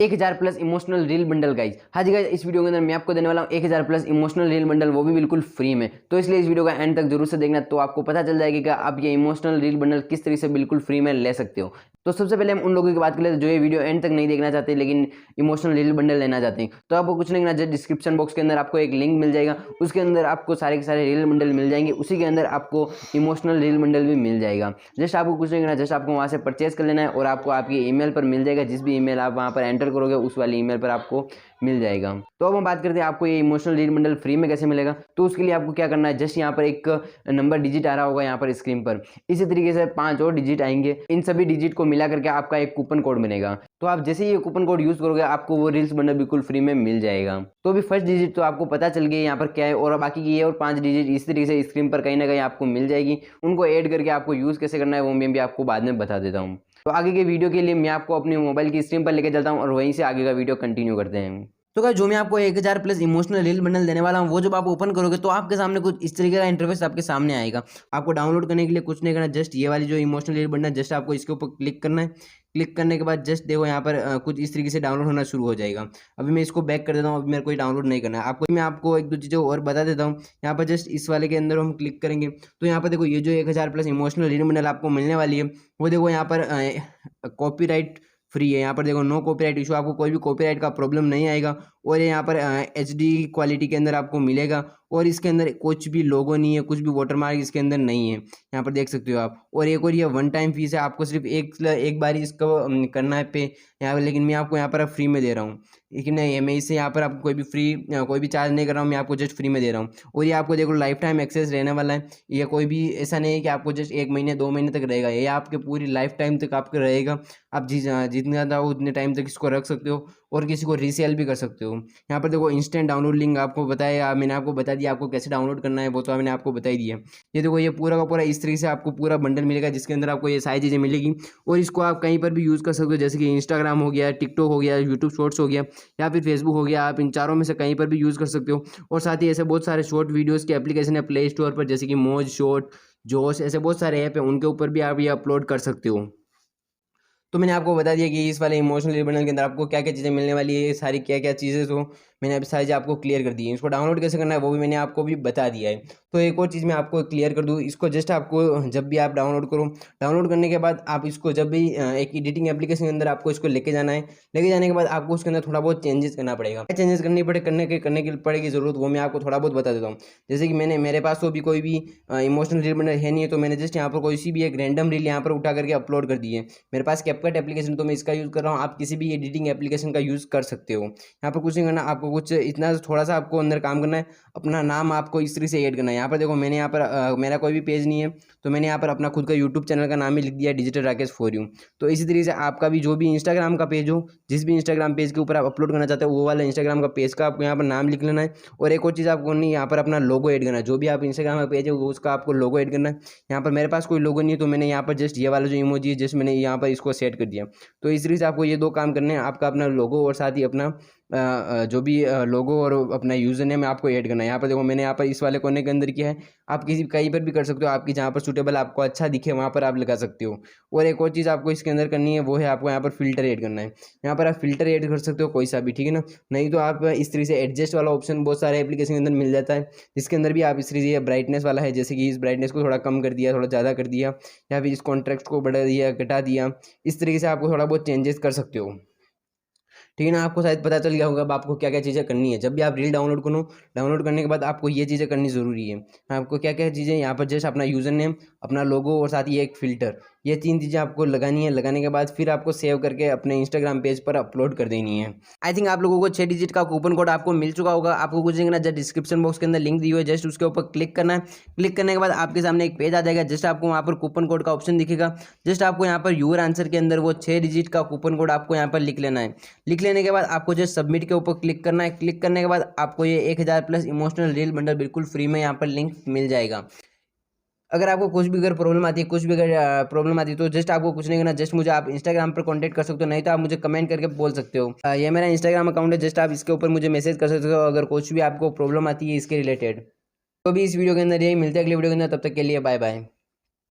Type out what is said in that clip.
1000 plus emotional reel bundle guys. हाँ जी guys, इस video के अंदर मैं आपको देने वाला हूँ 1000 प्लस इमोशनल रील बंडल, वो भी बिल्कुल फ्री में। तो इसलिए इस वीडियो का एंड तक जरूर से देखना, तो आपको पता चल जाएगा कि आप ये इमोशनल रील बंडल किस तरीके से बिल्कुल फ्री में ले सकते हो। तो सबसे पहले हम उन लोगों की बात कर लेते हैं जो ये वीडियो एंड तक नहीं देखना चाहते लेकिन इमोशनल रील बंडल लेना चाहते हैं। तो आपको कुछ नहीं करना, जस्ट डिस्क्रिप्शन बॉक्स के अंदर आपको एक लिंक मिल जाएगा, उसके अंदर आपको सारे के सारे रील बंडल मिल जाएंगे, उसी के अंदर आपको इमोशनल रील बंडल भी मिल जाएगा। जस्ट आपको कुछ नहीं करना, जस्ट आपको वहाँ से परचेज कर लेना है और आपको आपकी ईमेल पर मिल जाएगा। जिस भी ईमेल आप वहाँ पर एंटर करोगे उस वाली ईमेल पर आपको मिल जाएगा। तो अब हम बात करते हैं आपको ये इमोशनल रील बंडल फ्री में कैसे मिलेगा। तो उसके लिए आपको क्या करना है, जस्ट यहाँ पर एक नंबर डिजिट आ रहा होगा यहाँ पर स्क्रीन पर, इसी तरीके से 5 और डिजिट आएंगे। इन सभी डिजिट को मिला करके आपका एक कूपन कोड बनेगा। तो आप जैसे ही ये कूपन कोड यूज करोगे आपको वो रील्स बंडल बिल्कुल फ्री में मिल जाएगा। तो अभी फर्स्ट डिजिट तो आपको पता चल गया यहाँ पर क्या है, और बाकी की ये और 5 डिजिट इस तरीके से स्क्रीन पर कहीं ना कहीं आपको मिल जाएगी। उनको ऐड करके आपको यूज कैसे करना है वो मैं भी आपको बाद में बता देता हूँ। तो आगे के वीडियो के लिए मैं आपको अपने मोबाइल की स्क्रीन पर लेकर चलता हूँ और वहीं से आगे का वीडियो कंटिन्यू करते हैं। तो गाइस, जो मैं आपको 1000 प्लस इमोशनल रील बंडल देने वाला हूँ, वो जब आप ओपन करोगे तो आपके सामने कुछ इस तरीके का इंटरफेस आपके सामने आएगा। आपको डाउनलोड करने के लिए कुछ नहीं करना, जस्ट ये वाली जो इमोशनल रील बंडल, जस्ट आपको इसके ऊपर क्लिक करना है। क्लिक करने के बाद जस्ट देखो यहाँ पर कुछ इस तरीके से डाउनलोड होना शुरू हो जाएगा। अभी मैं इसको बैक कर देता हूँ, अभी मेरे को डाउनलोड नहीं करना है। मैं आपको एक दो चीज़ें और बता देता हूँ। यहाँ पर जस्ट इस वाले के अंदर हम क्लिक करेंगे तो यहाँ पर देखो ये जो 1000 प्लस इमोशनल रील बंडल आपको मिलने वाली है, वो देखो यहाँ पर कॉपीराइट फ्री है। यहाँ पर देखो नो कॉपीराइट इशू, आपको कोई भी कॉपीराइट का प्रॉब्लम नहीं आएगा। और ये यहाँ पर HD क्वालिटी के अंदर आपको मिलेगा, और इसके अंदर कुछ भी लोगो नहीं है, कुछ भी वाटरमार्क इसके अंदर नहीं है, यहाँ पर देख सकते हो आप। और एक और ये वन टाइम फीस है, आपको सिर्फ एक बार ही इसको करना है पे यहाँ पर, लेकिन मैं आपको यहाँ पर फ्री में दे रहा हूँ। लेकिन नहीं, मैं इससे यहाँ पर आपको कोई भी चार्ज नहीं कर रहा हूँ, मैं आपको जस्ट फ्री में दे रहा हूँ। और ये आपको देखो लाइफ टाइम एक्सेस रहने वाला है। ये कोई भी ऐसा नहीं है कि आपको जस्ट 1 महीने 2 महीने तक रहेगा, ये आपके पूरी लाइफ टाइम तक आपका रहेगा। आप जितने ज़्यादा उतने टाइम तक इसको रख सकते हो और किसी को रीसेल भी कर सकते हो। यहाँ पर देखो इंस्टेंट डाउनलोड लिंक आपको बताया, मैंने आपको बता दिया आपको कैसे डाउनलोड करना है, वो तो मैंने आपको बता ही दिया। ये देखो ये पूरा का पूरा इस तरीके से आपको पूरा बंडल मिलेगा, जिसके अंदर आपको ये सारी चीज़ें मिलेगी। और इसको आप कहीं पर भी यूज़ कर सकते हो, जैसे कि इंस्टाग्राम हो गया, टिकटॉक हो गया, यूट्यूब शॉर्ट्स हो गया, या फिर फेसबुक हो गया। आप इन चारों में से कहीं पर भी यूज़ कर सकते हो। और साथ ही ऐसे बहुत सारे शॉर्ट वीडियोज़ के एप्लीकेशन है प्ले स्टोर पर, जैसे कि मौज शॉर्ट, जोश, ऐसे बहुत सारे ऐप हैं, उनके ऊपर भी आप ये अपलोड कर सकते हो। तो मैंने आपको बता दिया कि इस वाले इमोशनल रील बंडल के अंदर आपको क्या क्या चीज़ें मिलने वाली है, ये सारी क्या क्या चीज़ें, तो मैंने अभी सारी चीज़ें आपको क्लियर कर दी है। इसको डाउनलोड कैसे करना है वो भी मैंने आपको भी बता दिया है। तो एक और चीज़ मैं आपको क्लियर कर दूँ, इसको जस्ट आपको जब भी आप डाउनलोड करो, डाउनलोड करने के बाद आप इसको जब भी एक एडिटिंग एप्लीकेशन के अंदर आपको इसको लेके जाना है। लेके जाने के बाद आपको उसके अंदर थोड़ा बहुत चेंजेस करना पड़ेगा। क्या चेंजेस करने की पड़ेगी ज़रूरत, वो मैं आपको थोड़ा बहुत बता देता हूँ। जैसे कि मेरे पास तो भी कोई भी इमोशनल रील बंडल है नहीं है, तो मैंने जस्ट यहाँ पर कोई सी भी एक रैंडम रील यहाँ पर उठा करके अपलोड कर दी है। मेरे पास कैपकट एप्लीकेशन तो मैं इसका यूज़ कर रहा हूँ, आप किसी भी एडिटिंग एप्लीकेशन का यूज़ कर सकते हो। यहाँ पर कुछ नहीं करना, आपको कुछ इतना थोड़ा सा आपको अंदर काम करना है। अपना नाम आपको इस तरीके से ऐड करना है। यहाँ पर देखो मैंने यहाँ पर मेरा कोई भी पेज नहीं है, तो मैंने यहाँ पर अपना खुद का यूट्यूब चैनल का नाम ही लिख दिया, डिजिटल राकेश फॉर यू। तो इसी तरीके से आपका भी जो भी इंस्टाग्राम का पेज हो, जिस भी इंस्टाग्राम पेज के ऊपर आप अपलोड करना चाहते हो, वो वाला इंस्टाग्राम का पेज का आपको यहाँ पर नाम लिख लेना है। और एक और चीज़ आपको नहीं, यहाँ पर अपना लोगो ऐड करना है। जो भी आप इंस्टाग्राम का पेज है उसका आपको लोगो ऐड करना है। यहाँ पर मेरे पास कोई लोगो नहीं है, तो मैंने यहाँ पर जस्ट ये वाला जो इमोजी है, जस्ट मैंने यहाँ पर इसको सेट कर दिया। तो इस तरीके से आपको ये 2 काम करने हैं, आपका अपना लोगो और साथ ही अपना जो भी लोगो और अपना यूज़र नेम आपको ऐड करना है। यहाँ पर देखो मैंने यहाँ पर इस वाले कोने के अंदर किया है, आप कहीं पर भी कर सकते हो, आपकी जहाँ पर सूटेबल आपको अच्छा दिखे वहाँ पर आप लगा सकते हो। और एक और चीज़ आपको इसके अंदर करनी है, वो है आपको यहाँ पर फ़िल्टर ऐड करना है। यहाँ पर आप फ़िल्टर ऐड कर सकते हो कोई सा भी, ठीक है ना। नहीं तो आप इस तरीके से एडजस्ट वाला ऑप्शन बहुत सारे एप्लीकेशन के अंदर मिल जाता है, जिसके अंदर भी आप इस तरीके से ब्राइटनेस वाला है, जैसे कि इस ब्राइटनेस को थोड़ा कम कर दिया, थोड़ा ज़्यादा कर दिया, या फिर इस कॉन्ट्रास्ट को बढ़ा दिया, घटा दिया। इस तरीके से आपको थोड़ा बहुत चेंजेस कर सकते हो, ठीक है ना। आपको शायद पता चल गया होगा अब आपको क्या क्या चीज़ें करनी है। जब भी आप रील डाउनलोड करो, डाउनलोड करने के बाद आपको ये चीज़ें करनी ज़रूरी है। आपको क्या क्या चीज़ें यहाँ पर जस्ट अपना यूज़र नेम, अपना लोगो और साथ ही एक फ़िल्टर, ये 3 चीज़ें आपको लगानी है। लगाने के बाद फिर आपको सेव करके अपने इंस्टाग्राम पेज पर अपलोड कर देनी है। आई थिंक आप लोगों को 6 डिजिट का कूपन कोड आपको मिल चुका होगा। आपको कुछ नहीं करना, जस्ट डिस्क्रिप्शन बॉक्स के अंदर लिंक दी हुई है, जस्ट उसके ऊपर क्लिक करना है। क्लिक करने के बाद आपके सामने एक पेज आ जाएगा, जस्ट आपको वहाँ पर कूपन कोड का ऑप्शन दिखेगा। जस्ट आपको यहाँ पर यूर आंसर के अंदर वो 6 डिजिट का कूपन कोड आपको यहाँ पर लिख लेना है। लिख लेने के बाद आपको जस्ट सबमिट के ऊपर क्लिक करना है। क्लिक करने के बाद आपको ये 1000 प्लस इमोशनल रील बंडल बिल्कुल फ्री में यहाँ पर लिंक मिल जाएगा। अगर आपको कुछ भी अगर प्रॉब्लम आती है, प्रॉब्लम आती है, तो जस्ट आपको कुछ नहीं करना, जस्ट मुझे आप इंस्टाग्राम पर कांटेक्ट कर सकते हो, नहीं तो आप मुझे कमेंट करके बोल सकते हो। ये मेरा इंस्टाग्राम अकाउंट है, जस्ट आप इसके ऊपर मुझे मैसेज कर सकते हो अगर कुछ भी आपको प्रॉब्लम आती है इसके रिलेटेड। तो भी इस वीडियो के अंदर यही मिलते हैं अगले वीडियो के अंदर, तब तक के लिए बाय बाय।